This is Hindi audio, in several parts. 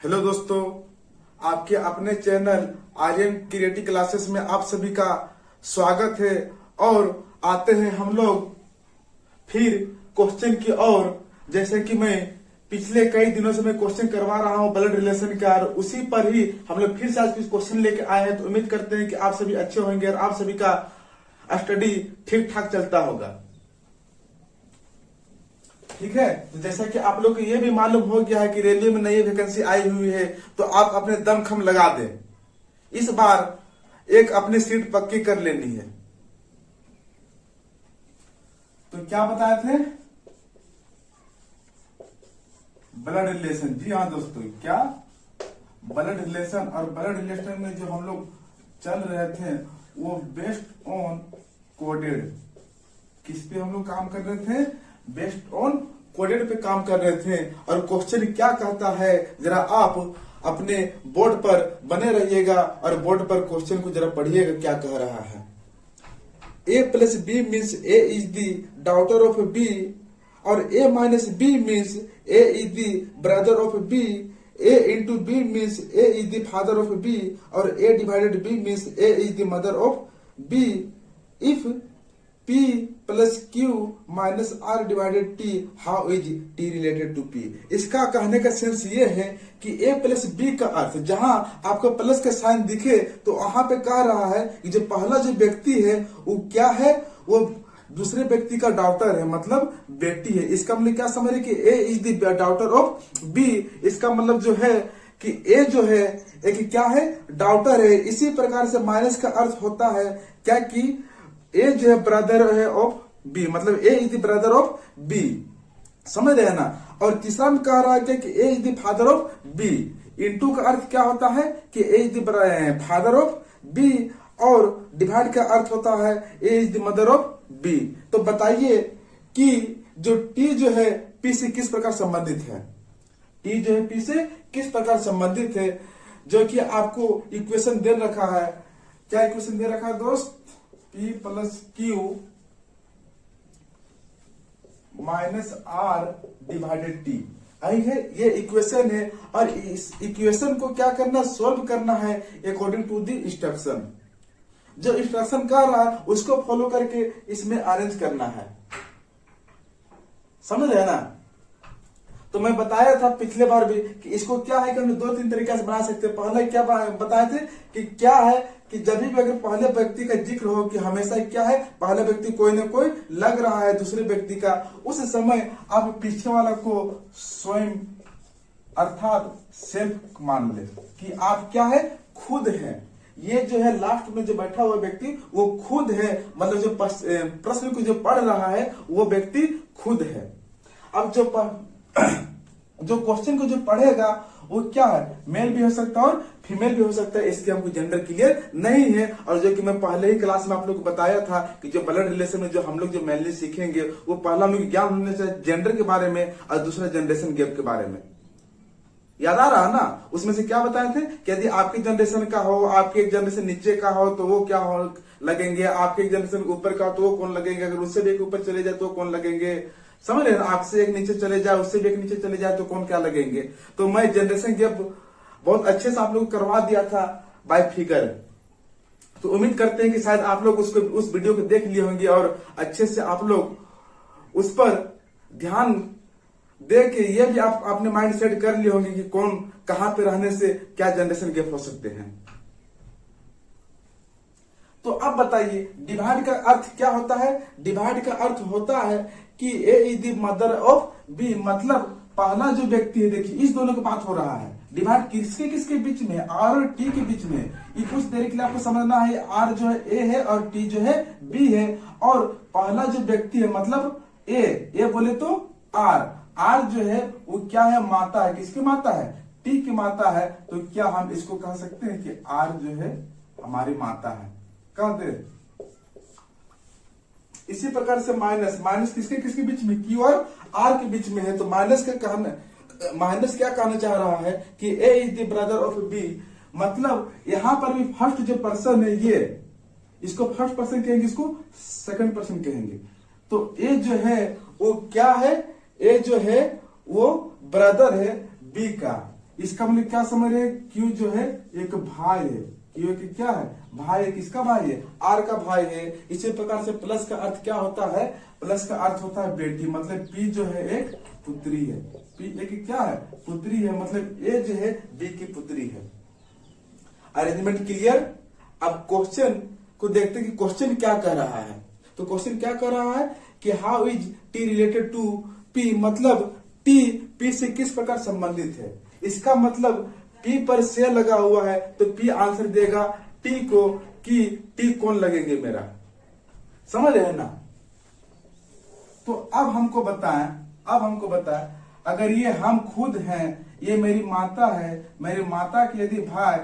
हेलो दोस्तों, आपके अपने चैनल आर्यन क्रिएटिव क्लासेस में आप सभी का स्वागत है। और आते हैं हम लोग फिर क्वेश्चन की ओर। जैसे कि मैं पिछले कई दिनों से मैं क्वेश्चन करवा रहा हूं ब्लड रिलेशन का, और उसी पर ही हम लोग फिर से आज कुछ क्वेश्चन लेके आए हैं। तो उम्मीद करते हैं कि आप सभी अच्छे होंगे और आप सभी का स्टडी ठीक ठाक चलता होगा। ठीक है, तो जैसा कि आप लोग को ये भी मालूम हो गया है कि रेलवे में नई वैकेंसी आई हुई है, तो आप अपने दमखम लगा दें। इस बार एक अपनी सीट पक्की कर लेनी है। तो क्या बताए थे? Blood relation. जी हाँ दोस्तों, क्या ब्लड रिलेशन। और ब्लड रिलेशन में जो हम लोग चल रहे थे वो बेस्ड ऑन कोडेड। किस पे हम लोग काम कर रहे थे? बेस्ड ऑन कोडेड पे काम कर रहे थे। और क्वेश्चन क्या कहता है, जरा आप अपने बोर्ड पर बने रहिएगा और बोर्ड पर क्वेश्चन को जरा पढ़िएगा क्या कह रहा है। A plus B means A is the daughter of B, और A minus B means A is the brother of B. A into B means A is the father of B, और A divided B means A is the mother of B. If P plus Q minus R divided T, how is T related to P? इसका कहने का सेंस ये है कि A plus B का अर्थ, जहां आपको प्लस का साइन दिखे तो वहां पे कह रहा है कि जो पहला जो व्यक्ति है वो क्या है, वो दूसरे व्यक्ति का डॉटर है, मतलब बेटी है। इसका मतलब क्या समझ रहे कि A is the daughter of B। इसका मतलब जो है कि A जो है एक क्या है, डॉटर है। इसी प्रकार से माइनस का अर्थ होता है क्या कि ए जो है ब्रदर है ऑफ बी, मतलब A is the brother of B. समझ रहे हैं ना। और तीसरा में कह रहा है कि A is the father of B. Into का अर्थ क्या होता है कि A is the father of B, और डिवाइड का अर्थ होता है A is the mother of B. तो बताइए कि जो टी जो है पी से किस प्रकार संबंधित है। टी जो है पी से किस प्रकार संबंधित है, जो कि आपको इक्वेशन दे रखा है। क्या इक्वेशन दे रखा है दोस्त? P plus Q minus R divided T। आई है, ये इक्वेशन है। और इस इक्वेशन को क्या करना, सोल्व करना है अकॉर्डिंग टू द इंस्ट्रक्शन। जो इंस्ट्रक्शन कर रहा है उसको फॉलो करके इसमें अरेंज करना है। समझ रहे हैं ना। तो मैं बताया था पिछले बार भी कि इसको क्या है कि हम दो तीन तरीके से बना सकते हैं। पहले क्या बताए थे कि क्या है कि जब भी अगर पहले व्यक्ति का जिक्र हो कि हमेशा क्या है, पहले व्यक्ति कोई ना कोई लग रहा है दूसरे व्यक्ति का, उस समय आप पीछे वाला को स्वयं अर्थात सेल्फ मान ले कि आप क्या है, खुद है। ये जो है लास्ट में जो बैठा हुआ व्यक्ति वो खुद है, मतलब जो प्रश्न को जो पढ़ रहा है वो व्यक्ति खुद है। अब जो क्वेश्चन को जो पढ़ेगा वो क्या है, मेल भी हो सकता है और फीमेल भी हो सकता है। इसके हमको जेंडर क्लियर नहीं है। और जो कि मैं पहले ही क्लास में आप लोग को बताया था कि जो ब्लड रिलेशन में जो हम लोग जो मेनली सीखेंगे वो पहला हम लोग ज्ञान होने से जेंडर के बारे में और दूसरा जनरेशन गैप के बारे में। याद आ रहा ना। उसमें से क्या बताए थे कि यदि आपके जनरेशन का हो, आपके एक जनरेशन नीचे का हो तो वो क्या हो लगेंगे, आपके एक जनरेशन ऊपर का हो तो वो कौन लगेंगे, अगर उससे भी एक ऊपर चले जाए तो कौन लगेंगे। समझ रहे हैं, आपसे एक नीचे चले जाए उससे भी एक नीचे चले जाए तो कौन क्या लगेंगे। तो मैं जनरेशन गैप बहुत अच्छे से आप लोग को करवा दिया था बाय फिगर। तो उम्मीद करते हैं कि शायद आप लोग उस वीडियो को देख लिए होंगे और अच्छे से आप लोग उस पर ध्यान दे के ये भी आप अपने माइंड सेट कर लिए होंगे कि कौन कहां पे रहने से क्या जनरेशन गैप हो सकते हैं। तो अब बताइए डिवाइड का अर्थ क्या होता है। डिवाइड का अर्थ होता है कि A is the mother of B, मतलब पहला जो व्यक्ति है, देखिए इस दोनों की बात हो रहा है। डिवाइड किसके किसके बीच में, आर और टी के बीच में। ये कुछ देर के लिए आपको समझना है, आर जो है ए है और टी जो है बी है। और पहला जो व्यक्ति है मतलब ए बोले तो आर जो है वो क्या है, माता है। किसकी माता है? टी की माता है। तो क्या हम इसको कह सकते हैं कि आर जो है हमारी माता है, कह दे। इसी प्रकार से माइनस किसके किसके बीच में, क्यू और आर के बीच में है। तो माइनस क्या कहना चाह रहा है कि A is the brother of B, मतलब यहां पर भी फर्स्ट जो पर्सन है ये, इसको फर्स्ट पर्सन कहेंगे, इसको सेकंड पर्सन कहेंगे। तो ए जो है वो क्या है, ए जो है वो ब्रदर है बी का। इसका मतलब क्या समझ रहे हैं, क्यू जो है एक भाई है, क्यू एक क्या है, भाई है। किसका भाई है, आर का भाई है। इसी प्रकार से प्लस का अर्थ क्या होता है, प्लस का अर्थ होता है बेटी, मतलब पी जो है एक पुत्री है, पी एक क्या है, पुत्री है, मतलब ए जो है बी की पुत्री है। Arrangement clear. अब क्वेश्चन को देखते हैं कि क्वेश्चन क्या कह रहा है। तो क्वेश्चन क्या कह रहा है कि how is T related to P, मतलब टी पी से किस प्रकार संबंधित है। इसका मतलब पी पर से लगा हुआ है तो पी आंसर देगा टी को कि टी कौन लगेंगे मेरा, समझ रहे हैं ना। तो अब हमको बताएं अगर ये हम खुद हैं, ये मेरी माता है, मेरी माता के यदि भाई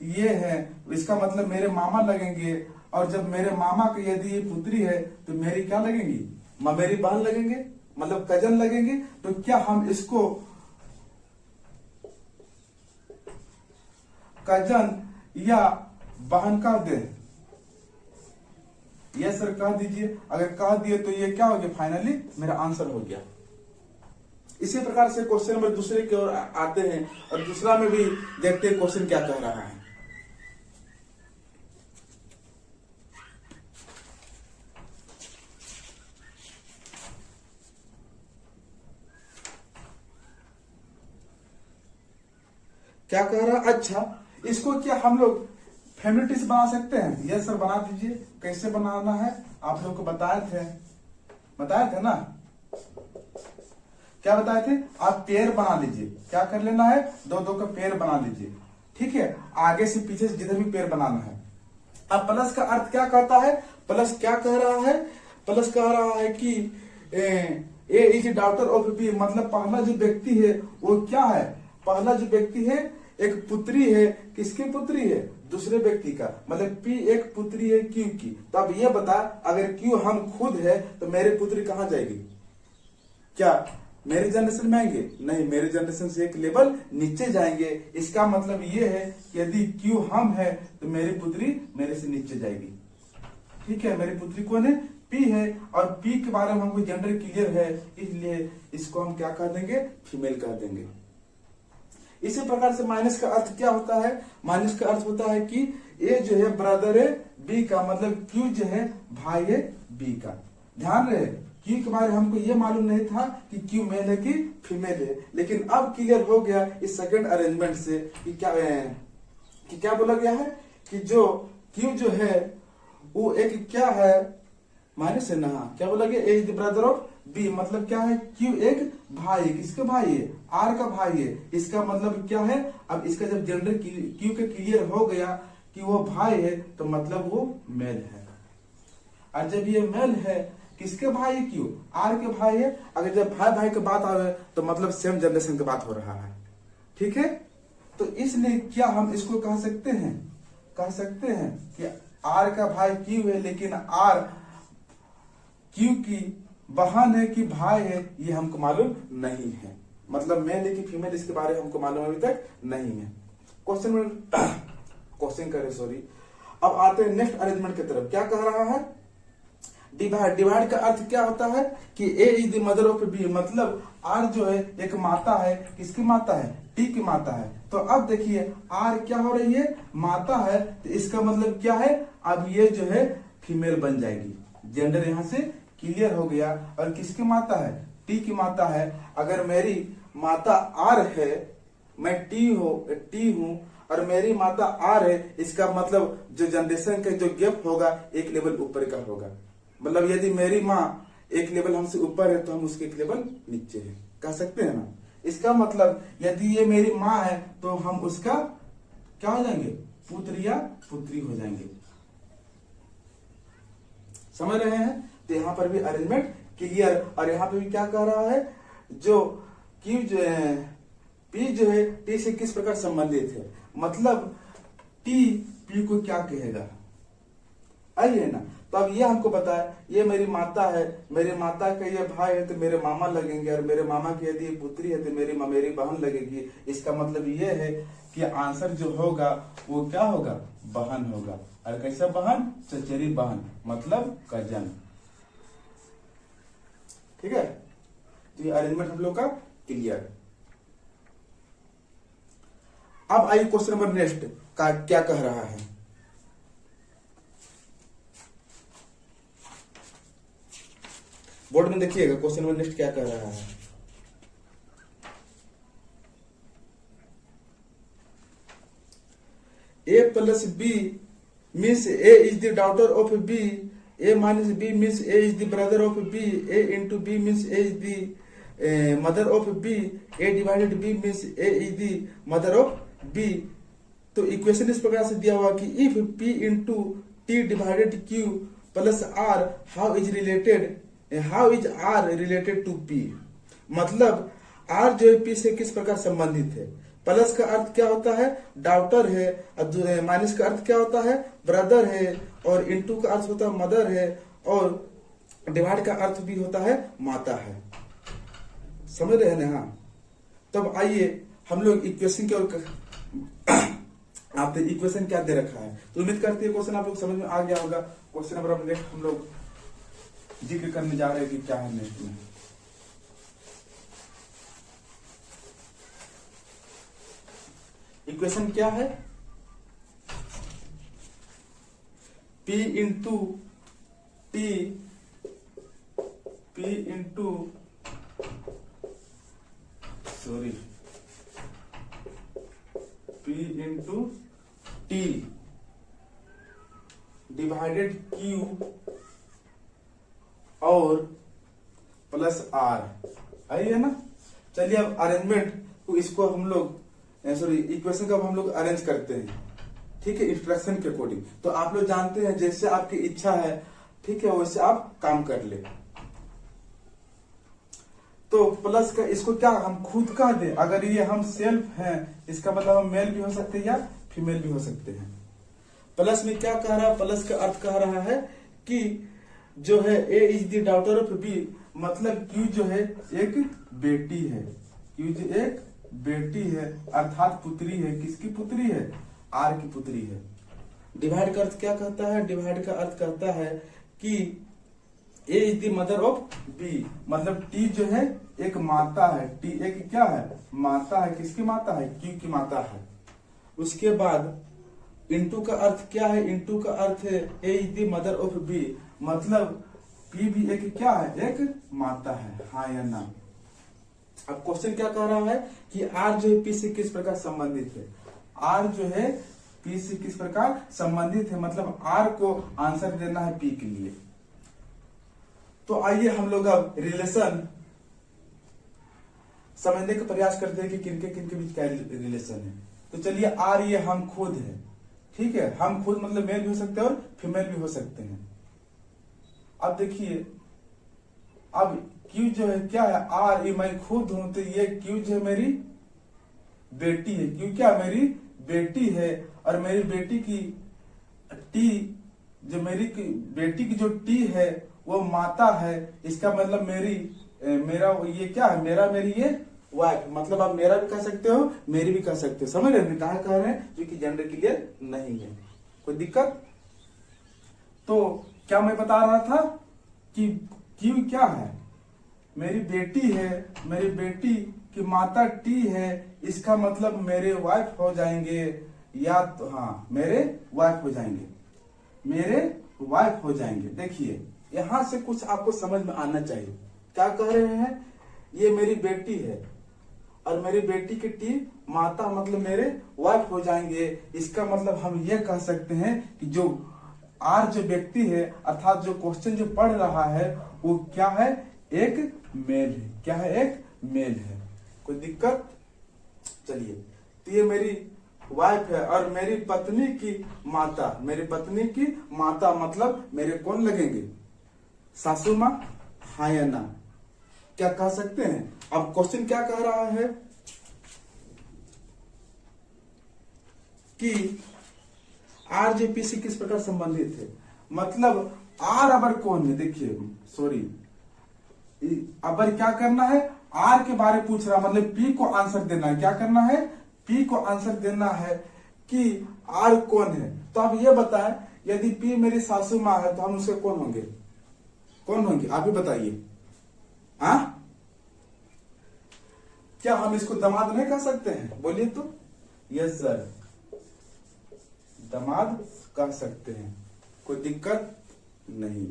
ये है, इसका मतलब मेरे मामा लगेंगे, और जब मेरे मामा की यदि ये पुत्री है तो मेरी क्या लगेंगी, मेरी बहन लगेंगे, मतलब कजन लगेंगे। तो क्या हम इसको कजन या बहन कह दे, ये सर कह दीजिए। अगर कह दिए तो ये क्या हो गया, फाइनली मेरा आंसर हो गया। इसी प्रकार से क्वेश्चन नंबर दूसरे की ओर आते हैं और दूसरा में भी देखते हैं क्वेश्चन क्या कह रहा है। क्या कह रहा है, अच्छा इसको क्या हम लोग फैमिली ट्री से बना सकते हैं। यस सर बना दीजिए। कैसे बनाना है आप लोग को बताए थे ना, क्या बताए थे, आप पेड़ बना लीजिए। क्या कर लेना है, दो दो का पेड़ बना लीजिए, ठीक है, आगे से पीछे से जिधर भी पेड़ बनाना है। अब प्लस का अर्थ क्या कहता है, प्लस क्या कह रहा है, प्लस कह रहा है कि A is daughter of B, मतलब पहला जो व्यक्ति है वो क्या है, पहला जो व्यक्ति है एक पुत्री है, किसकी पुत्री है, दूसरे व्यक्ति का, मतलब पी एक पुत्री है क्यू की। तो अब ये बता, अगर क्यू हम खुद है तो मेरे पुत्री कहां जाएगी, क्या मेरे जनरेशन में आएंगे, नहीं, मेरे जनरेशन से एक लेवल नीचे जाएंगे। इसका मतलब ये है कि यदि क्यू हम है तो मेरी पुत्री मेरे से नीचे जाएगी, ठीक है। मेरी पुत्री कौन है, पी है, और पी के बारे में हमको जेंडर क्लियर है, इसलिए इसको हम क्या कह देंगे, फीमेल कह देंगे। इसी प्रकार से माइनस का अर्थ क्या होता है, माइनस का अर्थ होता है कि ए जो है ब्रदर है बी का, मतलब क्यू जो है भाई है बी का। ध्यान रहे, क्यू के बारे में हमको ये मालूम नहीं था कि क्यू मेल है कि फीमेल है, लेकिन अब क्लियर हो गया इस सेकंड अरेंजमेंट से कि क्या बोला गया है कि जो क्यू जो है वो एक क्या है, माइनस है ना, क्या बोला गया, A is the brother of B, मतलब क्या है, क्यू एक भाई है, किसका भाई है, आर का भाई है। इसका मतलब क्या है, अब इसका जब जेंडर क्यू के क्लियर हो गया कि वो भाई है तो मतलब वो मेल है। और जब ये मेल है, किसके भाई है, क्यू आर के भाई है। अगर जब भाई भाई की बात आवे तो मतलब सेम जनरेशन की बात हो रहा है, ठीक है। तो इसलिए क्या हम इसको कह सकते हैं कि आर का भाई क्यू है, लेकिन आर क्यू की बहन है कि भाई है ये हमको मालूम नहीं है, मतलब मेल है कि फीमेल इसके बारे में हमको मालूम अभी तक नहीं है। क्वेश्चन करे सॉरी। अब आते हैं नेक्स्ट अरेंजमेंट की तरफ। क्या कह रहा है, डिवाइड का अर्थ क्या होता है कि A is the mother of B, मतलब आर जो है एक माता है, किसकी माता है, टी की माता है। तो अब देखिए आर क्या हो रही है, माता है, तो इसका मतलब क्या है, अब ये जो है फीमेल बन जाएगी। जेंडर यहां से क्लियर हो गया। और किसकी माता है, टी की माता है। अगर मेरी माता आर है, मैं टी हूं और मेरी माता आर है, इसका मतलब जो जनरेशन का जो गैप होगा एक लेवल ऊपर का होगा। मतलब यदि मेरी माँ एक लेवल हमसे ऊपर है तो हम उसके एक लेवल नीचे है, कह सकते हैं ना। इसका मतलब यदि ये मेरी माँ है तो हम उसका क्या हो जाएंगे, पुत्र या पुत्री हो जाएंगे। समझ रहे हैं। तो यहाँ पर भी अरेंजमेंट क्लियर। और यहाँ पे भी क्या कह रहा है, जो क्यू जो है पी जो है टी से किस प्रकार संबंधित है, मतलब टी पी को क्या कहेगा, आई है ना। तो अब ये हमको बताया, ये मेरी माता है, मेरे माता का ये भाई है तो मेरे मामा लगेंगे, और मेरे मामा की यदि पुत्री है तो मेरी बहन लगेगी। इसका मतलब ये है कि आंसर जो होगा वो क्या होगा, बहन होगा। और कैसा बहन, चचेरी बहन, मतलब कजन, ठीक है। तो ये अरेंजमेंट हम लोग का क्लियर। अब आइए क्वेश्चन नंबर नेक्स्ट का क्या कह रहा है। बोर्ड में देखिएगा क्वेश्चन नंबर नेक्स्ट क्या कह रहा है। A plus B means A is the daughter of B, A minus B means A is the brother of B, A into B means A is the mother of B, A divided B means A is the mother of B। तो इक्वेशन इस प्रकार से दिया हुआ कि if P into T divided Q plus R, how is R related to P। मतलब R जो है P से किस प्रकार संबंधित है। प्लस का अर्थ क्या होता है, डॉटर है, और माइनस का अर्थ क्या होता है, ब्रदर है, और इनटू का अर्थ होता है मदर है, और डिवाइड का अर्थ भी होता है माता है। समझ रहे हैं ना। तब आइए हम लोग इक्वेशन के ओर आप इक्वेशन क्या दे रखा है, तो उम्मीद करते हैं क्वेश्चन आप लोग समझ में आ गया होगा। क्वेश्चन नंबर हम लोग जिक्र करने जा रहे हैं कि क्या है नेक्स्ट में। इक्वेशन क्या है, P into T P into T divided Q और प्लस R। आई है ना। चलिए अब अरेंजमेंट को इसको हम लोग इक्वेशन का हम लोग अरेंज करते हैं, ठीक है, इंस्ट्रक्शन के अकॉर्डिंग। तो आप लोग जानते हैं जैसे आपकी इच्छा है, ठीक है, वैसे आप काम कर ले। तो प्लस का इसको क्या हम खुद कह दे, अगर ये हम सेल्फ हैं इसका मतलब हम मेल भी हो सकते हैं या फीमेल भी हो सकते हैं। प्लस में क्या कह रहा है, प्लस का अर्थ कह रहा है कि जो है A is the daughter of B, मतलब Q जो है एक बेटी है, Q जो एक बेटी है अर्थात पुत्री है। किसकी पुत्री है, R की पुत्री है। डिवाइड का अर्थ क्या कहता है, डिवाइड का अर्थ कहता है कि A is the mother of B, मतलब T जो है एक माता है, T एक क्या है, माता है। किसकी माता है, Q की माता है। उसके बाद इंटू का अर्थ क्या है, इंटू का अर्थ है A is the mother of B, मतलब P भी एक क्या है, एक माता है, हाँ या ना। अब क्वेश्चन क्या कह रहा है कि R जो है P से किस प्रकार संबंधित है, R जो है P से किस प्रकार संबंधित है, मतलब R को आंसर देना है P के लिए। तो आइए हम लोग अब रिलेशन समझने का प्रयास करते हैं कि किनके किनके बीच क्या रिलेशन है। तो चलिए R ये हम खुद है, ठीक है, हम खुद मतलब मेल भी हो सकते हैं और फीमेल भी हो सकते हैं। अब देखिए अब Q जो है क्या है, R ये मैं खुद हूं, तो ये Q जो है मेरी बेटी है, Q क्या मेरी बेटी है, और मेरी बेटी की T जो मेरी बेटी की जो T है वो माता है। इसका मतलब मेरा ये क्या है, मेरी ये वाइफ, मतलब आप मेरा भी कह सकते हो मेरी भी कह सकते हो। समझ रहे हैं कहा कह रहे हैं, जो कि जेंडर क्लियर नहीं है, कोई दिक्कत। तो क्या मैं बता रहा था कि Q क्या है, मेरी बेटी है, मेरी बेटी की माता T है, इसका मतलब मेरे वाइफ हो जाएंगे, या तो हाँ मेरे वाइफ हो जाएंगे, मेरे वाइफ हो जाएंगे। देखिए यहां से कुछ आपको समझ में आना चाहिए। क्या कह रहे हैं, ये मेरी बेटी है और मेरी बेटी की T माता मतलब मेरे वाइफ हो जाएंगे। इसका मतलब हम ये कह सकते हैं कि जो R जो व्यक्ति है अर्थात जो क्वेश्चन जो पढ़ रहा है वो क्या है, एक मेल है। क्या है, एक मेल है। कोई दिक्कत। चलिए तो ये मेरी वाइफ है और मेरी पत्नी की माता, मेरी पत्नी की माता मतलब मेरे कौन लगेंगे, सासू माँ, हाँ या ना, क्या कह सकते हैं। अब क्वेश्चन क्या कह रहा है कि R जो P से किस प्रकार संबंधित है, मतलब R अबर कौन है। देखिए सॉरी, अबर क्या करना है, R के बारे पूछ रहा, मतलब P को आंसर देना है। क्या करना है, P को आंसर देना है कि R कौन है। तो आप ये बताएं, यदि P मेरी सासू माँ है तो हम उसके कौन होंगे, कौन होंगे, आप ही बताइए। हाँ क्या हम इसको दामाद नहीं कह सकते हैं, बोलिए तो। यस सर, दामाद कह सकते हैं, कोई दिक्कत नहीं।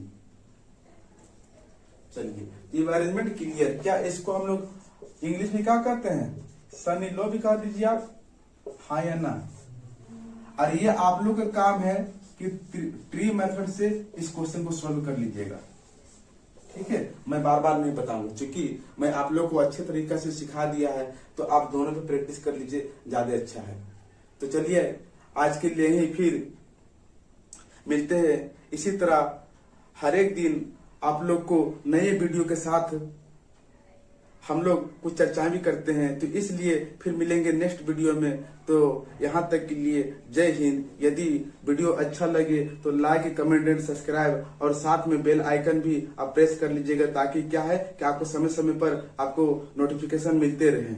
चलिए, ये अरेंजमेंट क्लियर। क्या इसको हम लोग इंग्लिश में क्या कहते हैं? सन इन लॉ भी कह दीजिए आप, हाँ या ना। और ये आप लोग का काम है कि ट्री मेथड से इस क्वेश्चन को सॉल्व कर लीजिएगा, ठीक है। मैं बार बार नहीं बताऊंगा, क्योंकि मैं आप लोग को अच्छे तरीके से सिखा दिया है, तो आप दोनों पे प्रैक्टिस कर लीजिए, ज्यादा अच्छा है। तो चलिए, आज के लिए ही फिर मिलते हैं। इसी तरह हर एक दिन आप लोग को नए वीडियो के साथ हम लोग कुछ चर्चाएं भी करते हैं, तो इसलिए फिर मिलेंगे नेक्स्ट वीडियो में। तो यहाँ तक के लिए जय हिंद। यदि वीडियो अच्छा लगे तो लाइक, कमेंट एंड सब्सक्राइब, और साथ में बेल आइकन भी आप प्रेस कर लीजिएगा, ताकि क्या है कि आपको समय समय पर आपको नोटिफिकेशन मिलते रहे।